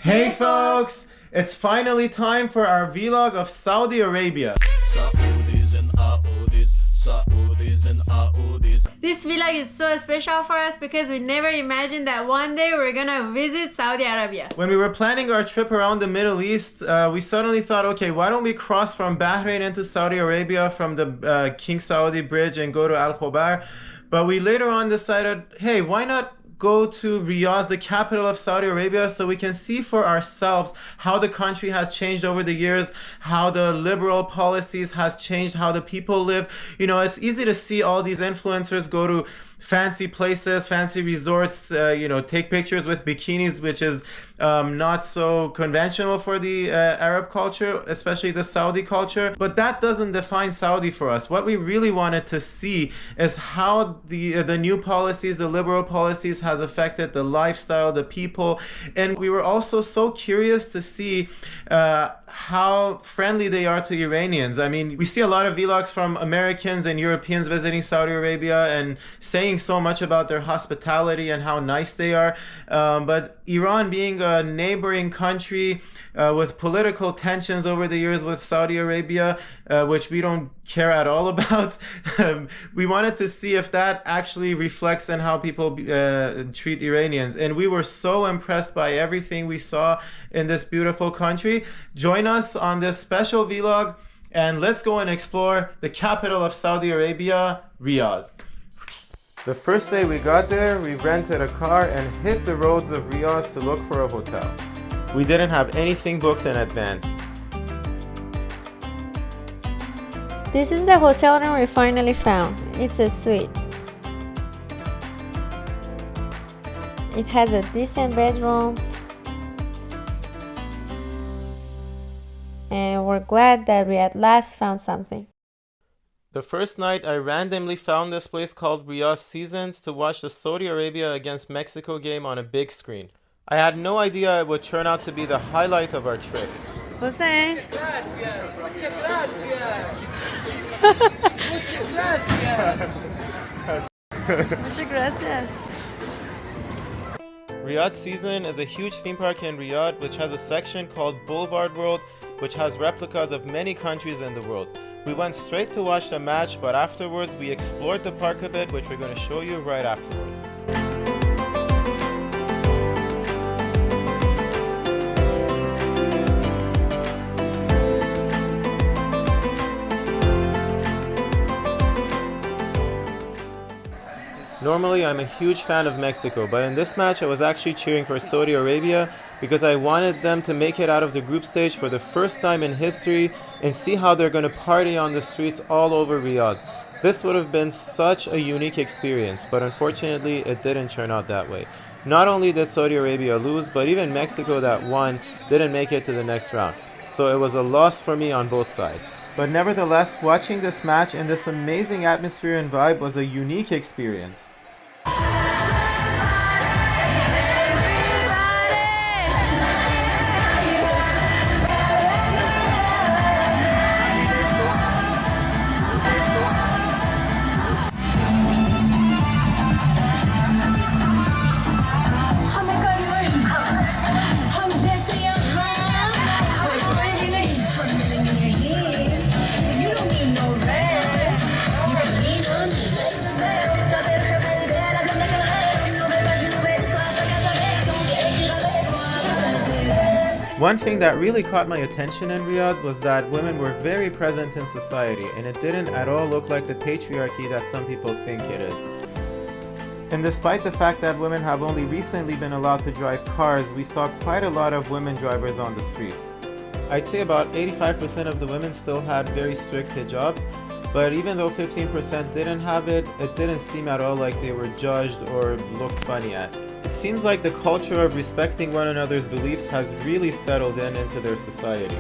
Hey folks! It's finally time for our vlog of Saudi Arabia. This vlog is so special for us because we never imagined that one day we're gonna visit Saudi Arabia. When we were planning our trip around the Middle East, we suddenly thought, okay, why don't we cross from Bahrain into Saudi Arabia from the King Saudi Bridge and go to Al Khobar? But we later on decided, hey, why not go to Riyadh, the capital of Saudi Arabia, so we can see for ourselves how the country has changed over the years, how the liberal policies has changed, how the people live. You know, it's easy to see all these influencers go to fancy places, fancy resorts, take pictures with bikinis, which is not so conventional for the Arab culture, especially the Saudi culture. But that doesn't define Saudi for us. What we really wanted to see is how the new policies, the liberal policies, has affected the lifestyle, the people. And we were also so curious to see how friendly they are to Iranians. I mean, we see a lot of vlogs from Americans and Europeans visiting Saudi Arabia and saying so much about their hospitality and how nice they are. But Iran, being a neighboring country with political tensions over the years with Saudi Arabia, which we don't care at all about, we wanted to see if that actually reflects in how people treat Iranians. And we were so impressed by everything we saw in this beautiful country. Join us on this special vlog and let's go and explore the capital of Saudi Arabia, Riyadh. The first day we got there, we rented a car and hit the roads of Riyadh to look for a hotel. We didn't have anything booked in advance. This is the hotel room we finally found. It's a suite. It has a decent bedroom. And we're glad that we at last found something. The first night, I randomly found this place called Riyadh Seasons to watch the Saudi Arabia against Mexico game on a big screen. I had no idea it would turn out to be the highlight of our trip. Jose? Muchas gracias. Riyadh Season is a huge theme park in Riyadh which has a section called Blvd World, which has replicas of many countries in the world. We went straight to watch the match, but afterwards we explored the park a bit, which we're going to show you right afterwards. Normally I'm a huge fan of Mexico, but in this match I was actually cheering for Saudi Arabia because I wanted them to make it out of the group stage for the first time in history and see how they're going to party on the streets all over Riyadh. This would have been such a unique experience, but unfortunately it didn't turn out that way. Not only did Saudi Arabia lose, but even Mexico that won didn't make it to the next round. So it was a loss for me on both sides. But nevertheless, watching this match in this amazing atmosphere and vibe was a unique experience. One thing that really caught my attention in Riyadh was that women were very present in society, and it didn't at all look like the patriarchy that some people think it is. And despite the fact that women have only recently been allowed to drive cars, we saw quite a lot of women drivers on the streets. I'd say about 85% of the women still had very strict hijabs, but even though 15% didn't have it, it didn't seem at all like they were judged or looked funny at. It seems like the culture of respecting one another's beliefs has really settled into their society.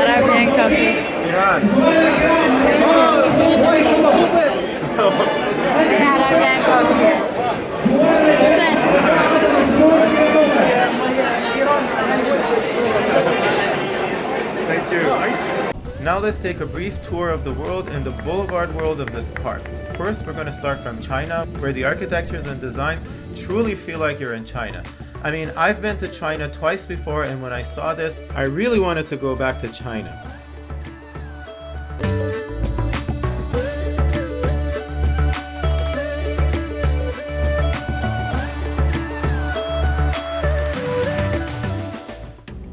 Arabian coffee. Iran. Arabian coffee. Hussein. Thank you. Now let's take a brief tour of the world in the Blvd World of this park. First, we're going to start from China, where the architectures and designs truly feel like you're in China. I mean, I've been to China twice before, and when I saw this, I really wanted to go back to China.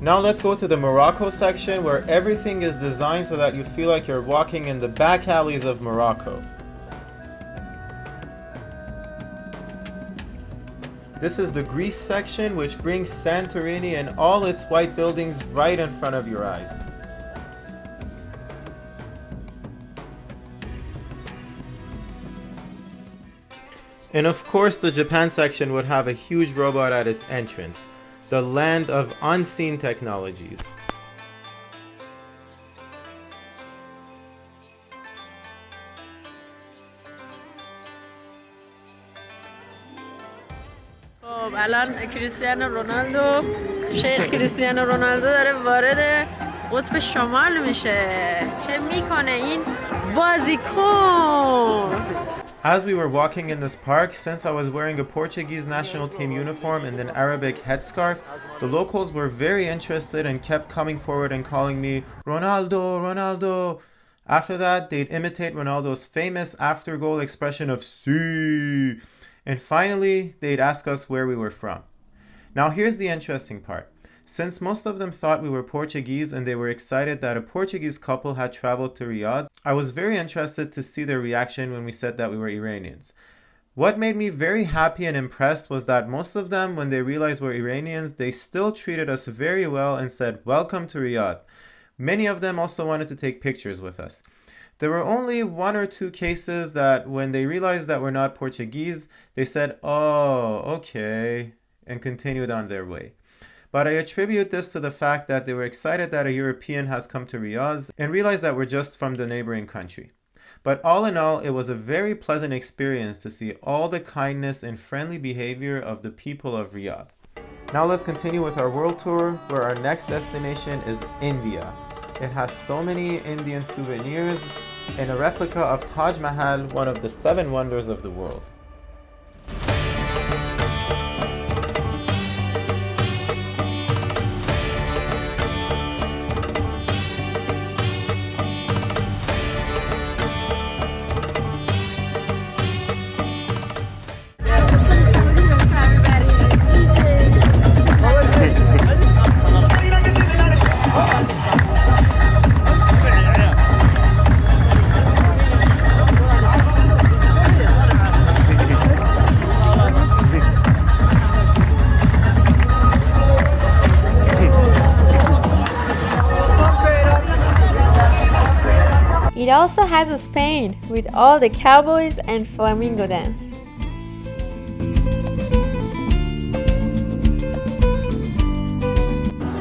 Now let's go to the Morocco section, where everything is designed so that you feel like you're walking in the back alleys of Morocco. This is the Greece section, which brings Santorini and all its white buildings right in front of your eyes. And of course, the Japan section would have a huge robot at its entrance. The land of unseen technologies. خب الان کریستیانو رونالدو شیخ کریستیانو رونالدو داره وارد قطب شمال میشه. چه میکنه این بازیکن؟ As we were walking in this park, since I was wearing a Portuguese national team uniform and an Arabic headscarf, the locals were very interested and kept coming forward and calling me Ronaldo, Ronaldo. After that, they'd imitate Ronaldo's famous after-goal expression of "Sí." And finally, they'd ask us where we were from. Now here's the interesting part. Since most of them thought we were Portuguese and they were excited that a Portuguese couple had traveled to Riyadh, I was very interested to see their reaction when we said that we were Iranians. What made me very happy and impressed was that most of them, when they realized we're Iranians, they still treated us very well and said, "Welcome to Riyadh." Many of them also wanted to take pictures with us. There were only one or two cases that when they realized that we're not Portuguese, they said, "Oh, okay," and continued on their way. But I attribute this to the fact that they were excited that a European has come to Riyadh and realized that we're just from the neighboring country. But all in all, it was a very pleasant experience to see all the kindness and friendly behavior of the people of Riyadh. Now let's continue with our world tour, where our next destination is India. It has so many Indian souvenirs and a replica of Taj Mahal, one of the 7 wonders of the world. It also has a Spain with all the cowboys and flamingo dance.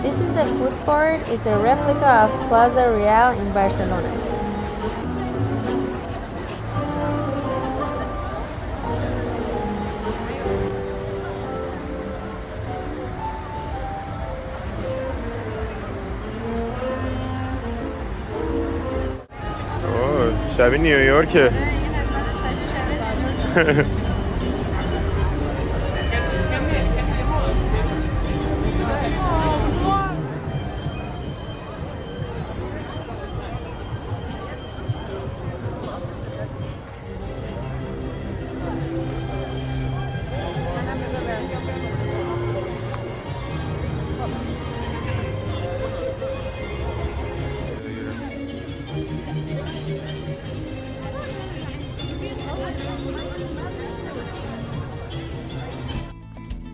This is the food court. It's a replica of Plaza Real in Barcelona. شبیه نیویورکه.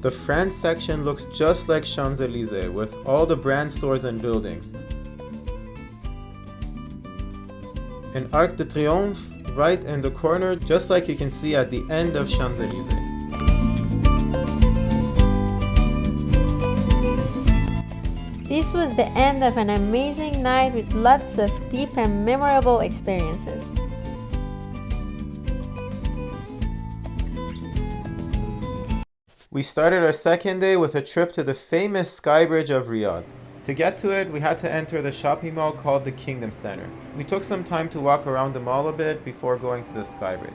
The France section looks just like Champs-Élysées with all the brand stores and buildings. An Arc de Triomphe right in the corner, just like you can see at the end of Champs-Élysées. This was the end of an amazing night with lots of deep and memorable experiences. We started our second day with a trip to the famous sky bridge of Riyadh. To get to it, we had to enter the shopping mall called the Kingdom Center. We took some time to walk around the mall a bit before going to the sky bridge.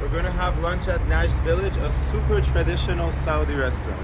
We're going to have lunch at Najd Village, a super traditional Saudi restaurant.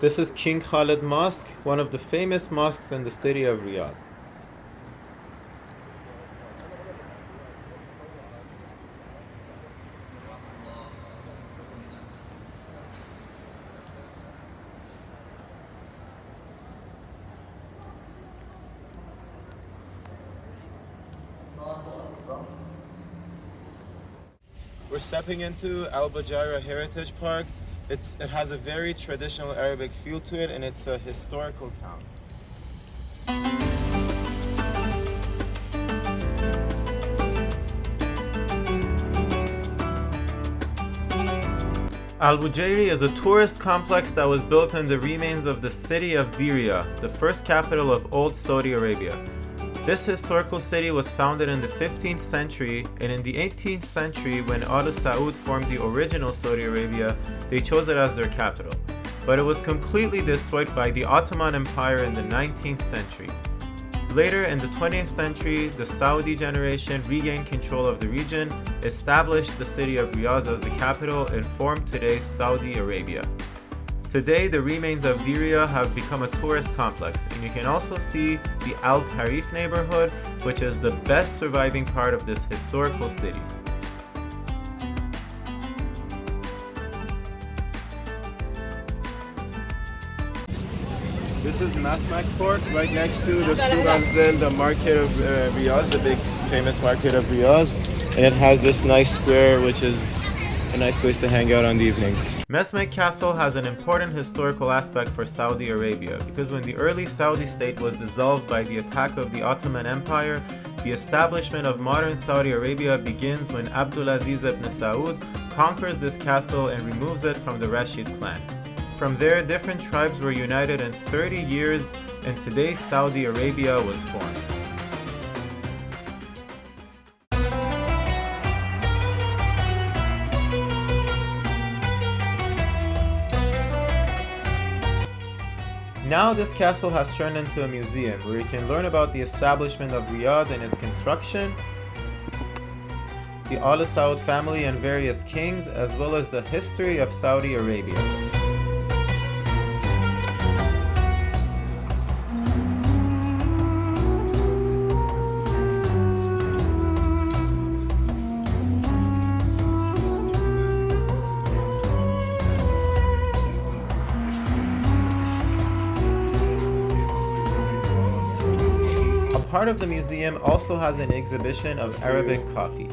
This is King Khalid Mosque, one of the famous mosques in the city of Riyadh. We're stepping into Albujeiri Heritage Park. It has a very traditional Arabic feel to it, and it's a historical town. Albujeiri is a tourist complex that was built in the remains of the city of Diriyah, the first capital of old Saudi Arabia. This historical city was founded in the 15th century, and in the 18th century, when Al Saud formed the original Saudi Arabia, they chose it as their capital. But it was completely destroyed by the Ottoman Empire in the 19th century. Later in the 20th century, the Saudi generation regained control of the region, established the city of Riyadh as the capital, and formed today's Saudi Arabia. Today, the remains of Diriyah have become a tourist complex, and you can also see the Al Tarif neighborhood, which is the best surviving part of this historical city. This is Masmak Fort, right next to the Souk Al-Zil, the market of Riyadh, the big famous market of Riyadh. And it has this nice square, which is a nice place to hang out on the evenings. Mesmek Castle has an important historical aspect for Saudi Arabia because when the early Saudi state was dissolved by the attack of the Ottoman Empire, the establishment of modern Saudi Arabia begins when Abdulaziz ibn Saud conquers this castle and removes it from the Rashid clan. From there, different tribes were united in 30 years, and today's Saudi Arabia was formed. Now this castle has turned into a museum where you can learn about the establishment of Riyadh and its construction, the Al Saud family and various kings, as well as the history of Saudi Arabia. Part of the museum also has an exhibition of Arabic coffee.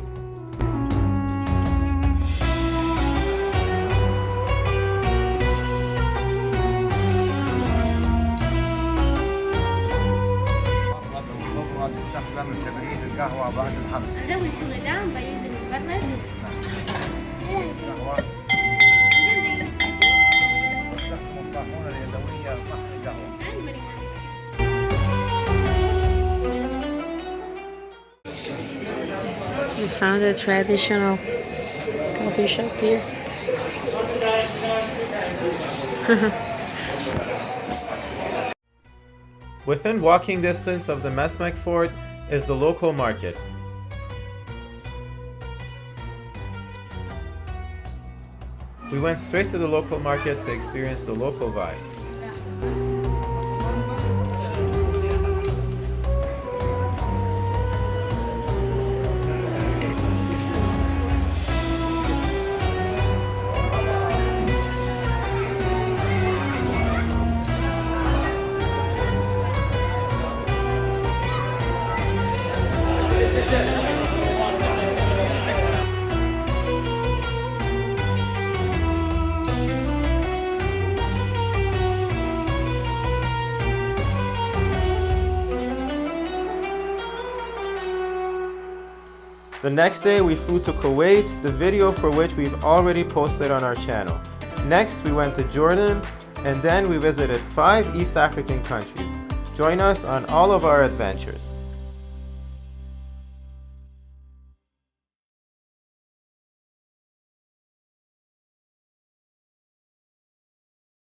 تستخدم لتبريد القهوة بعد الحمض. القهوة استخدام بيوزن مبرد. القهوة واستخدم الطاحونة اليدوية لطحن القهوة. We found a traditional coffee shop here. Within walking distance of the Mesmek Fort is the local market. We went straight to the local market to experience the local vibe. The next day we flew to Kuwait, the video for which we've already posted on our channel. Next we went to Jordan, and then we visited 5 East African countries. Join us on all of our adventures.